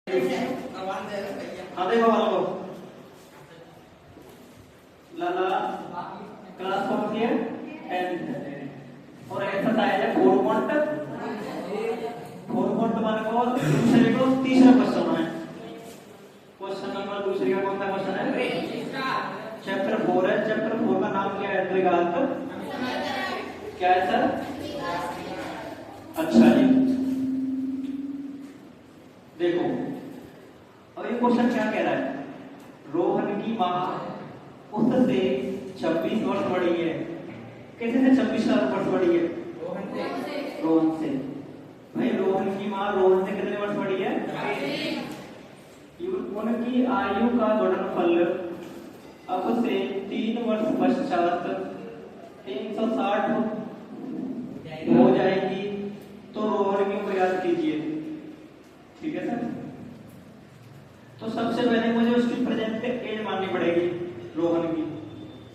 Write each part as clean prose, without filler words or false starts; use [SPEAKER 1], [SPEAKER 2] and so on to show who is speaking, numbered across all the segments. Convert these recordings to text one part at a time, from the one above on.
[SPEAKER 1] हाँ देखो वालों लाला क्लास कौन सी है 10th और एक्सरसाइज है 4 पॉइंट माने को दूसरे को तीसरा क्वेश्चन है। क्वेश्चन नंबर दूसरे का कौन सा क्वेश्चन है चैप्टर 4 है। चैप्टर 4 का नाम क्या है द्विघात क्या है सर? अच्छा जी देखो अब ये क्वेश्चन क्या कह रहा है रोहन की मां उससे 26 वर्ष बड़ी है। कैसे से 26 वर्ष बड़ी है? रोहन से। भाई रोहन की मां रोहन से कितने वर्ष बड़ी है? उनकी आयु का गुणनफल अब से 3 वर्ष पश्चात 360 हो जाएगी तो रोहन की उम्र याद कीजिए। ठीक है सर। तो सबसे पहले मुझे उसकी प्रेजेंट एज माननी पड़ेगी रोहन की।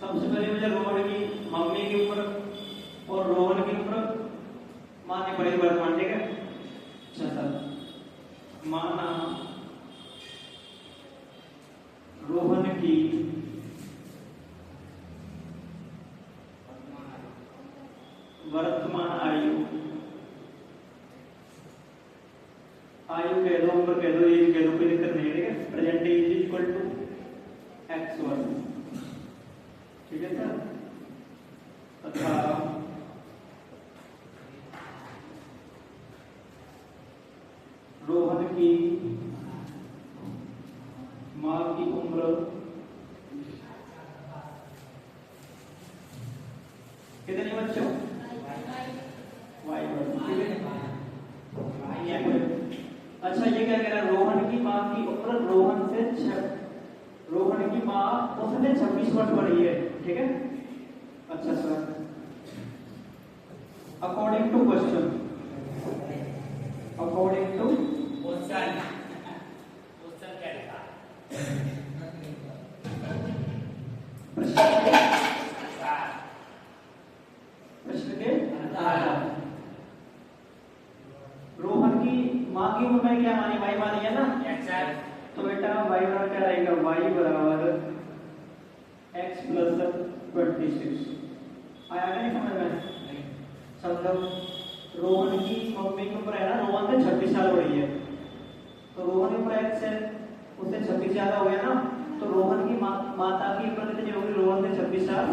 [SPEAKER 1] सबसे पहले मुझे रोहन की मम्मी की उम्र और रोहन की उम्र माननी पड़ेगी वर्तमान। ठीक है अच्छा सर माना रोहन की वर्तमान आयु कह दो उम्र कह दो एज कह दो कोई दिक्कत नहीं है। ठीक है present age is equal to x वर्ग। ठीक है सर तथा रोहन की मां की उम्र कितनी बच्चों y वर्ग। अच्छा ये क्या कह रहा है रोहन की मां की उम्र रोहन की मां उसने 26 वर्ष बढ़ी है। ठीक है अच्छा सर अकॉर्डिंग टू क्वेश्चन
[SPEAKER 2] क्या लिखा
[SPEAKER 1] प्रश्न के रोहन की मां की उम्र में क्या मानी y मानी है ना तो बेटा y बराबर क्या रहेगा y बराबर x प्लस 26 आया क्या नहीं समझ में? समझो रोहन की मम्मी की उम्र है ना रोहन से 26 साल बड़ी है तो रोहन की उम्र x है उससे 26 ज्यादा हो गया ना तो रोहन की माता की उम्र कितनी होगी? रोहन से 26 साल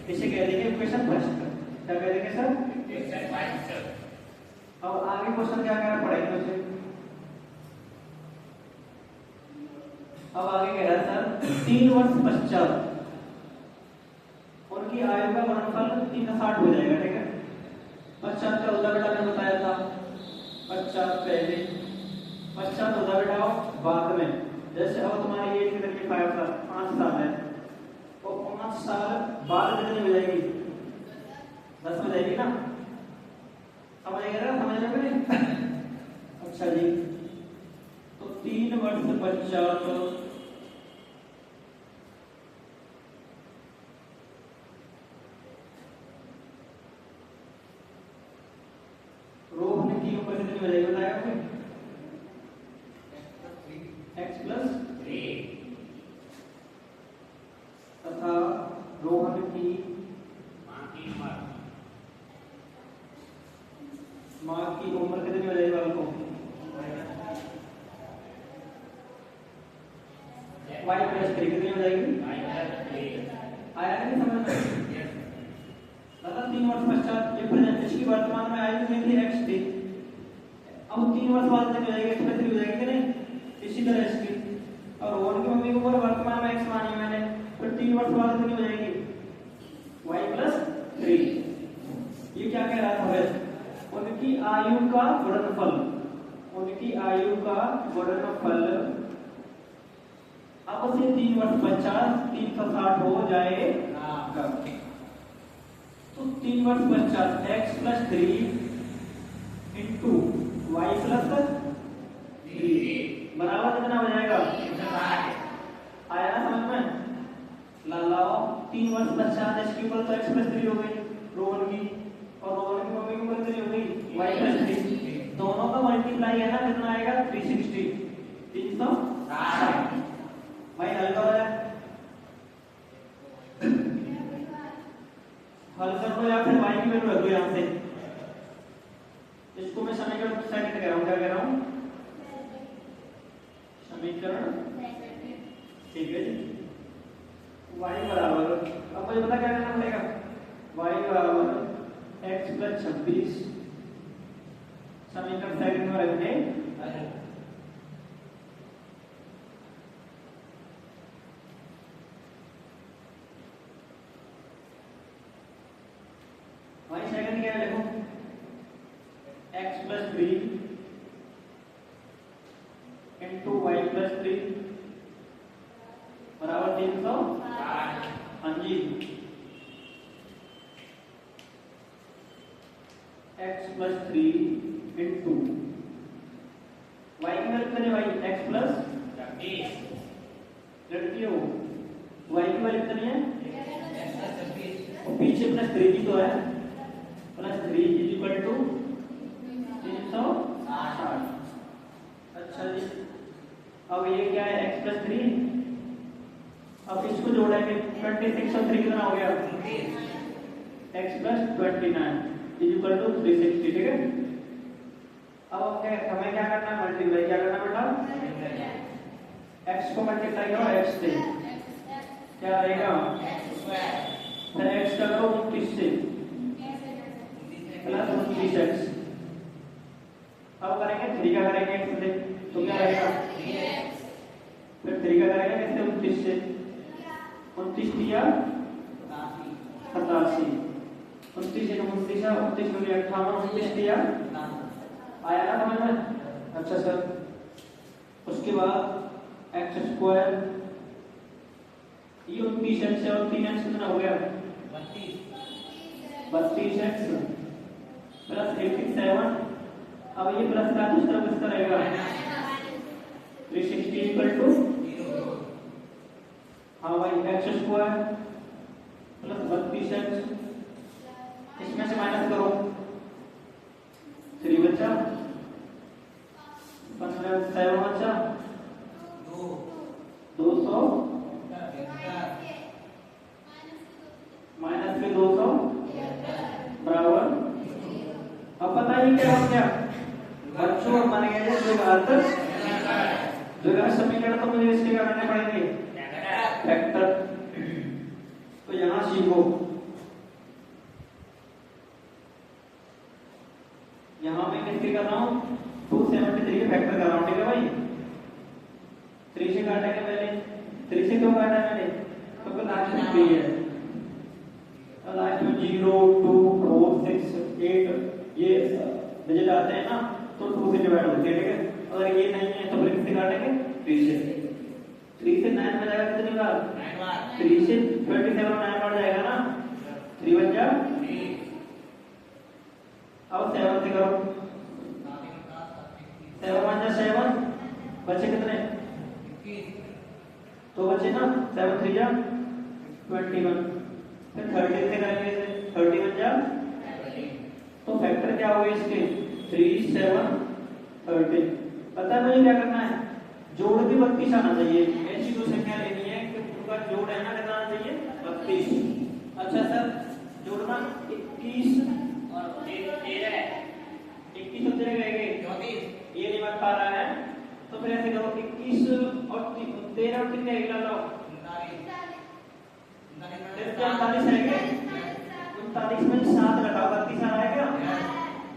[SPEAKER 1] इसे कह देंगे इक्वेशन फर्स्ट। क्या कह देंगे सर? अब आगे क्वेश्चन क्या कहना पड़ेगा मुझे? अब आगे कह रहा है सर 3 वर्ष पश्चात उनकी आयु का गुणनफल 360 हो जाएगा। ठीक है पश्चात क्या होता बेटा मैंने बताया था पश्चात पहले पश्चात होता बेटा बाद में। जैसे अब तुम्हारी एज कितनी 5 साल है तो 5 साल बाद कितनी हो जाएगी? 10 हो जाएगी ना। समझ में नहीं? अच्छा जी तो 3 वर्ष पश्चात रोहन की उम्र कितनी हो जाएगी बताया आपने? x प्लस 3 तथा रोहन की मां की उम्र कितनी हो जाएगी वालों को? y प्लस 3 कितनी हो जाएगी? आया नहीं समझ में? दादा 3 वर्ष पश्चात ये प्रेजेंट इसकी वर्तमान में आयु कितनी थी? x थी। अब 3 वर्ष बाद कितनी हो जाएगी? x प्लस 3 हो जाएगी कि नहीं? इसी तरह इसकी और रोहन की मम्मी की उम्र वर्तमान में x मानी मैंने फिर 3 वर्ष बाद कितनी हो जाएगी? y plus 3। ये क्या कह रहा था वैसे उनकी आयु का गुणनफल अब से 3 वर्ष पश्चात 360 हो जाएगा। तो 3 वर्ष पश्चात x plus 3 into y plus 3 बराबर कितना हो जाएगा? आया ना समझ में? लाओ 3 वर्ष पश्चात इसकी उम्र तो x प्लस 3 हो गई रोहन की और रोहन की मम्मी की उम्र कितनी हो गई? y plus 3। दोनों का मल्टीप्लाई है ना कितना आएगा 360 360 भाई हल करो यार हल कर दो या फिर y की वैल्यू रख दो यहाँ से इसको मैं समीकरण सेकंड कह रहा हूँ क्या कह रहा हूँ समीकरण ठीक है जी y बराबर अब मुझे पता क्या करना पड़ेगा y बराबर x प्लस 26 समीकरण सेकंड में रखने y सेकंड क्या लिखूं x plus 3 into y plus 3 बराबर 360 हाँ जी x प्लस 3 इंटू y की वैल्यू कितनी भाई x प्लस 26 लड़की हो y की वैल्यू कितनी है और पीछे प्लस 3 की तो है प्लस 3 इज इक्वल टू 360 अच्छा जी अब ये क्या है x प्लस 3 अब इसको जोड़ेंगे 26 और 3 कितना हो गया x plus 29 is equal to 360 ठीक है अब हमें क्या करना है मल्टीप्लाई क्या करना बेटा x को मल्टीप्लाई करो x से क्या रहेगा फिर x का करो 29 से प्लस 29x अब करेंगे 3 का करेंगे x से तो क्या रहेगा फिर 3 का करेंगे कैसे 29 से 29 दिया 87 29 है 29 है 29 दूनी 58 29 दिया आया ना समझ में अच्छा सर उसके बाद x स्क्वायर ये 29x से और 3x कितना हो गया 32x प्लस 87 अब ये प्लस का दूसरा किसका रहेगा 360 इक्वल टू हाँ भाई x स्क्वायर प्लस 32x इसमें से माइनस करो 3 बचा 7 बचा 200 माइनस के 200 बराबर अब पता ही क्या हो गया बच्चों माने गए जो समीकरण तो मुझे इसके करने पड़ेंगे फैक्टर तो यहां सीखो यहां मैं किसके कर रहा हूं 273 के फैक्टर कर रहा हूं ठीक है भाई 3 से काटेंगे पहले 3 से क्यों काटा मैंने क्योंकि लास्ट में 3 है और लास्ट में 0 2 4 6 8 ये डिजिट आते हैं ना तो 2 से डिवाइड होते हैं ठीक है अगर ये नहीं है तो फिर किससे काटेंगे 3 से 3 से 9 में जाएगा कितनी बार 3 से 27 9 बार जाएगा ना 3 बच जा अब 7 से करो 7 1 जा 7 बचे कितने तो बचे ना 7 3 जा 21 फिर 30 से करेंगे 31 जा तो फैक्टर क्या होगा इसके 3 7 30 पता है मुझे क्या करना है जोड़ भी 32 आना चाहिए ऐसी दो संख्या लेनी है कि उनका जोड़ है ना कितना आना चाहिए 32 अच्छा सर जोड़ना 21 और 13 21 और 13 रहेंगे 34 ये नहीं बन पा रहा है तो फिर ऐसे करो 21 और 13 और 3 क्या लो 39 रहेंगे 39 में 7 घटाओ 32 आ रहा है क्या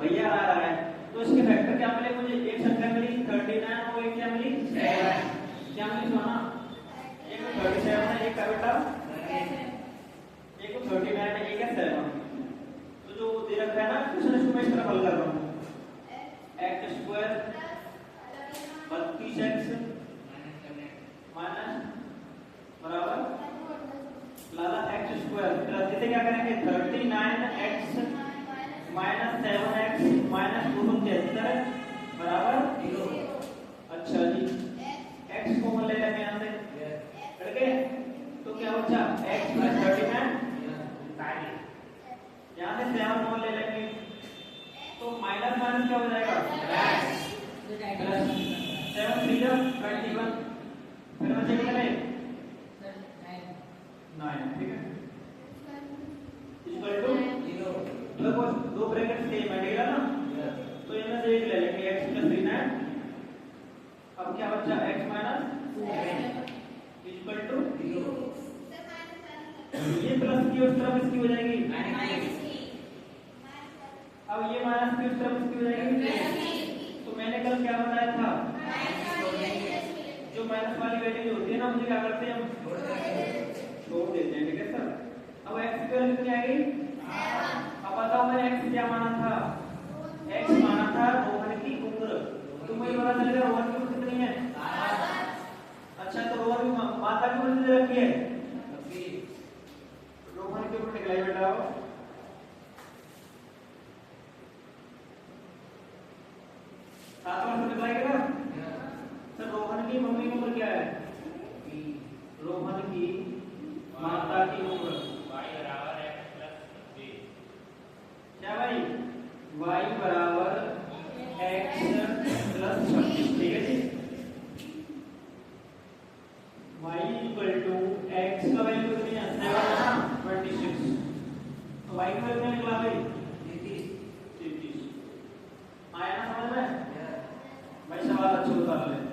[SPEAKER 1] भैया आ रहा है तो इसके फैक्टर क्या मिले मुझे एक संख्या मिली 39 और एक क्या मिली 7 क्या मिली सोना एक 37 है एक का बेटा एक 39 है एक है 7 तो जो दे रखा है ना क्वेश्चन इसको मैं इस तरह हल कर रहा हूं x स्क्वायर 32x माइनस बराबर लाला x स्क्वायर प्लस इसे क्या करेंगे 39x माइनस 7x माइनस 273 बराबर 0 अच्छा जी x कॉमन ले लेंगे यहां से करके तो क्या बचा x प्लस 39 यहां से 7 कॉमन ले लेंगे तो माइनस माइनस क्या हो जाएगा प्लस प्लस 7 3 जा 21 फिर बचे कितने 9 ठीक है इक्वल टू 0 देखो दो ब्रैकेट सेम है ठीक है ना तो इनमें से एक ले लेंगे x प्लस 3 है अब क्या बचा x माइनस 7 इक्वल टू 0 ये प्लस की उस तरफ इसकी हो जाएगी अब ये माइनस की उस तरफ इसकी हो जाएगी तो मैंने कल क्या बताया था जो माइनस वाली वैल्यू होती है ना मुझे क्या करते हैं हम छोड़ देते हैं ठीक है सर अब x की वैल्यू कितनी आ गई अब बताओ मैंने x क्या माना था x माना था रोहन की उम्र तो मुझे पता चलेगा रोहन की उम्र कितनी है अच्छा तो रोहन की माता की उम्र कितनी रखी है रोहन की उम्र निकलाई बेटा सात वर्ष निकलाएगा ना सर रोहन की मम्मी की उम्र क्या है रोहन की माता की उम्र
[SPEAKER 2] y बराबर x प्लस 20
[SPEAKER 1] क्या भाई y बराबर x प्लस 26 ठीक है जी y इक्वल टू x का वैल्यू कितनी है 7 है ना 26 तो y का वैल्यू कितना निकला भाई 33 आया ना समझ में भाई सवाल अच्छे उतार ले